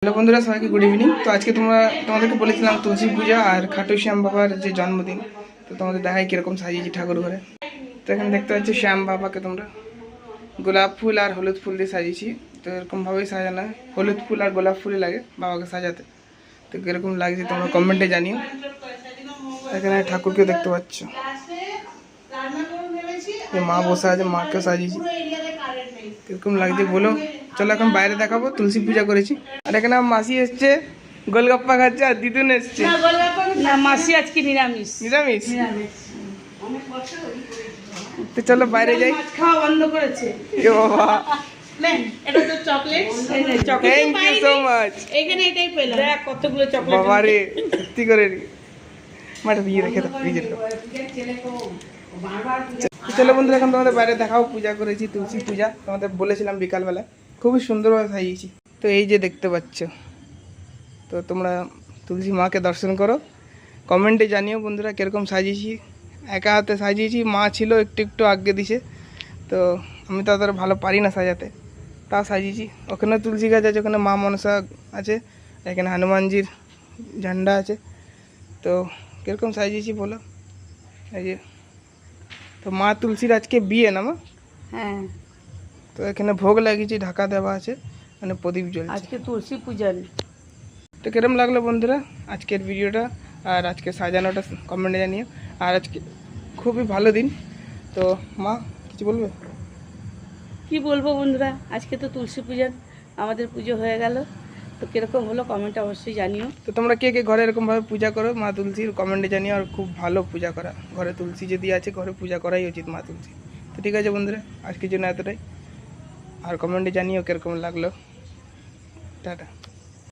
Hello বন্ধুরা, সবাইকে good evening. তো আজকে তোমাদেরকে বলেছিলাম তুলসী পূজা আর খাটু শ্যাম বাবার যে জন্মদিন। তো তোমাদের দেখাই কিরকম সাজিয়েছি ঠাকুর ঘরে। তো এখানে দেখতে পাচ্ছি শ্যাম বাবাকে তোমরা গোলাপ ফুল আর হলুদ ফুল দিয়ে সাজিয়েছি। তো এরকমভাবেই সাজানো হয়, হলুদ ফুল আর গোলাপ ফুলই লাগে বাবাকে সাজাতে। তো কীরকম লাগছে তোমরা কমেন্টে জানিও। এখানে ঠাকুরকেও দেখতে পাচ্ছ, মা বসে আছে, মাকেও সাজিয়েছি। কিরকম লাগছে বলো। চলো এখন বাইরে দেখাবো, তুলসী পূজা করেছি। আর এখানে মাসি এসছে, গোলগাপ্পা খাচ্ছে, আর দিদুন এসছে। না, মাসি আজকে নিরামিষ। নিরামিষ? তো চলো বাইরে যাই। খাওয়া বন্ধ করেছে। এ বাবা, এটা তো chocolate. Thank you so much. এখানে এটাই পেলাম। দেখ কতগুলো চকলেট। বাবা রে, সত্যি করে মাটা বিয়ে রেখে দাও, ফ্রিজে দাও। চলো বন্ধুরা, এখন তোমাদের বাইরে দেখাও, পূজা করেছি, তুলসী পূজা তোমাদের বলেছিলাম বিকালবেলা। খুবই সুন্দরভাবে সাজিয়েছি। তো এই যে দেখতে পাচ্ছ, তো তোমরা তুলসী মাকে দর্শন করো। কমেন্টে জানিও বন্ধুরা কীরকম সাজিয়েছি। একা হাতে সাজিয়েছি, মা ছিল একটু একটু আগে দিছে। তো আমি তো অতটা ভালো পারি না সাজাতে, তাও সাজিয়েছি। ওখানে তুলসী গাছ আছে, ওখানে মা মনসা আছে, এখানে হনুমানজির ঝান্ডা আছে। তো কীরকম সাজিয়েছি বলো। এই যে, তো মা তুলসীর আজকে বিয়ে না মা? হ্যাঁ, তো এখানে ভোগ লাগিয়েছি, ঢাকা দেওয়া আছে, মানে প্রদীপ জ্বলছে। আজকে তুলসী পূজা। তো কিরম লাগলো বন্ধুরা আজকের ভিডিওটা আর আজকে সাজানোটা, কমেন্টে জানিও। আর আজকে খুবই ভালো দিন। তো মা কিছু বলবে? কি বলবো বন্ধুরা, আজকে তো তুলসী পূজা, আমাদের পুজো হয়ে গেল। তো কিরকম হলো কমেন্টে অবশ্যই জানিও। তো তোমরা কে কে ঘরে এরকমভাবে পূজা করো মা তুলসীর, কমেন্টে জানিও। আর খুব ভালো পূজা করা, ঘরে তুলসী যদি আছে ঘরে পূজা করাই উচিত মা তুলসী। তো ঠিক আছে বন্ধুরা, আজকের জন্য এতটাই। আর কমেন্টে জানিও কিরকম লাগলো। টাটা।